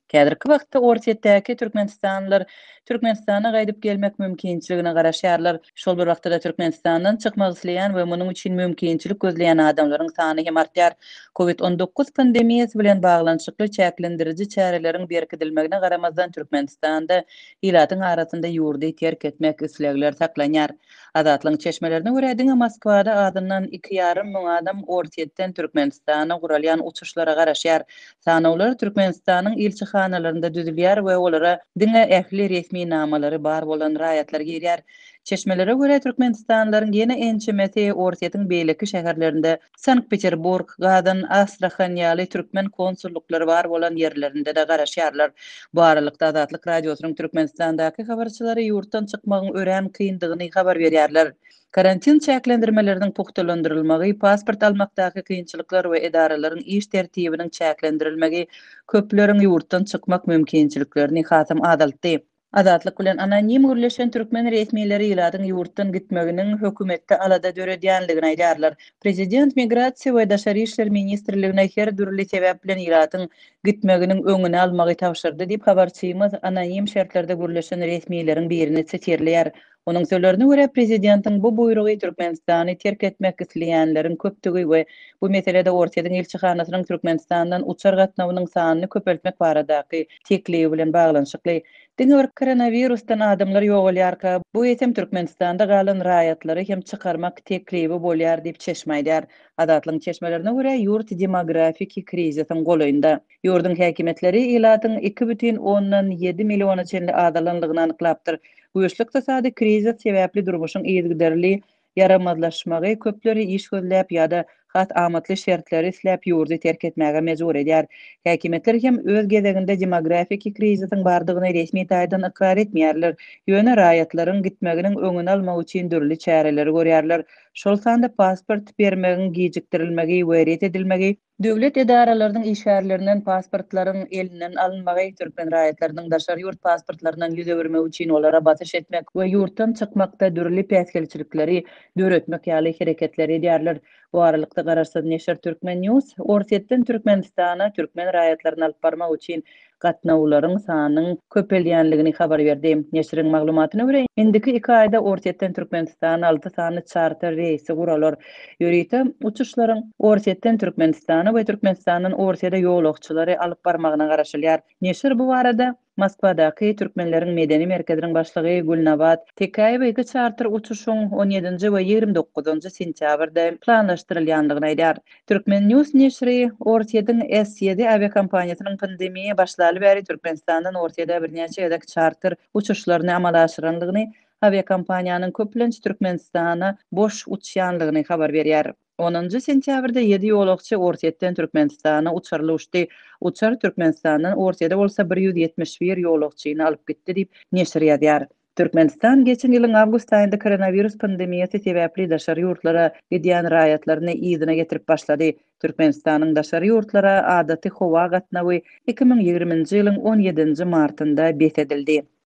Kädirki wagtda Orsetdäki Türkmenistanlylar Türkmenistana gaýdyp gelmek mümkinçiligine garaşýarlar. Şol bir wagtda Türkmenistandan çykmak isleýän we munyň üçin mümkinçilik gözleýän adamlaryň sany hem artýar. Covid-19 pandemiýasy bilen baglanyşykly çäklendiriji çäreleriň berkidilmegine garamazdan Türkmenistanda ilatyň arasynda ýurdy terk etmek islegler saklanýar. Adatlyň çeşmelerine görä diňe Moskwada adyndan 2,5 müň adam Orsetden Türkmenistana guralýan uçuşlara garaşýar. Sanawlar Türkmenistanyň ilçihanalarynda düzülýär we olara diňe ähli resmi namalary bar bolan raýatlar girýär. Çeşmelere görä Türkmenistanlylaryň ýene ençemeti Orset'iň beýleki şäherlerinde Sankt-Peterburg, Gadan, Astrahan ýaly türkmen konsulluklary bar bolan ýerlerinde de garaşýarlar. Bu aralykda Azatlyk radiosynyň Türkmenistandaky habarçylary ýurtdan çykmagyň örän kyndygyny habar berýärler. Karantin çäklendirmeleriniň puhtalandyrylmagy, pasport almakdaky kynçylyklar we edaralaryň iş tertibiniň çäklendirilmegi köpleriň ýurtdan çykmak mümkinçiliklerini hasam adaltdy. Adatlyk bilen anonim gürleşen türkmen resmileri ýyladyň ýurtdan gitmeginiň hökümetde alada döredýänligini aýdarlar. Prezident Migrasiýa we Daşary işler ministrligine her dürli sebäp bilen ýyladyň gitmeginiň öňüni almagy tapşyrdy diýip habarçymyz anonim şertlerde gürleşen resmileriň birini çekerler. Onuň sözlerine görä prezidentiň bu buýrugy Türkmenistany terk etmek isleýänleriň köpdigi we bu meselede Orset'iň ilçihanasynyň Türkmenistandan uçar gatnawynyň sanyny köpeltmek baradaky teklibi bilen baglanyşykly. Diňe bir koronavirusdan adamlar ýogalýarka, bu ýetem Türkmenistanda galan raýatlary hem çykarmak teklibi bolýar diýip çeşmeýär. Adatlyň çeşmelerine görä ýurt demografik kriziň golaýynda. Ýurdun häkimetleri ilatyň 2,7 milliona çenli adalanlygyny anyklapdyr. Bu ýeşlik iqtisady krizis sebäpli durmuşyň ýygydarly yaramazlaşmagy köpleri iş gözläp ýa-da hat amatly şertleri isläp ýurdy terk etmäge mejbur edýär. Häkimetler hem öz gezeginde demografik krizisiň bardygyny resmi taýdan ikrar etmeýärler. Ýöne raýatlaryň gitmeginiň öňüni almak üçin dürli çäreleri görýärler. Şol sanda pasport bermegiň gijikdirilmegi we ret edilmegi, döwlet edaralarynyň işgärlerinden pasportlaryň elinden alınmagy, türkmen raýatlarynyň daşary ýurt pasportlarynyň ýüze bermek üçin olara batyş etmek we ýurtdan çykmakda dürli päsgelçilikleri döretmek ýaly hereketleri edýärler. Bu aralykda Garaşsaz Neşir Türkmen News Orsetden Türkmenistana türkmen raýatlaryny alyp barmak üçin gatnawlaryň sanynyň köpelýänligini habar berdi. Neşiriň maglumatyna görä, indiki 2 aýda Orsetden Türkmenistana 6 sany charter reýsi guralar. Ýöreýte uçuşlaryň Orsetden Türkmenistana we Türkmenistanyň Orsetde ýolagçylary alyp barmagyna garaşylýar. Neşir bu arada Moskwadaky türkmenleriň medeni merkeziniň başlygy Gulnabat Tekaýewa 2 charter uçuşyň 17-nji we 29-njy sentýabrda planlaşdyrylýanlygyny aýdýar. Türkmen News neşri Orset'in S7 aviakompaniýasynyň pandemiýa başlaly bäri Türkmenistandan Orset'e birnäçe ýadak charter uçuşlaryny amala aşyranlygyny, aviakompaniýanyň köplenç Türkmenistana boş uçýanlygyny habar berýär. 10-njy sentýabrda 7 ýolagçy Orsetden Türkmenistana uçarly uçdy. Uçar Türkmenistandan Orset'e bolsa 171 ýolagçyny alyp gitdi diýip neşir ýazýar. Türkmenistan geçen ýylyň awgust aýynda koronavirus pandemiýasy sebäpli daşary ýurtlara gidýän raýatlaryny ýygyna getirip başlady. Türkmenistanyň daşary ýurtlara adaty howa gatnawy 2020-nji ýylyň 17-nji martynda besedildi.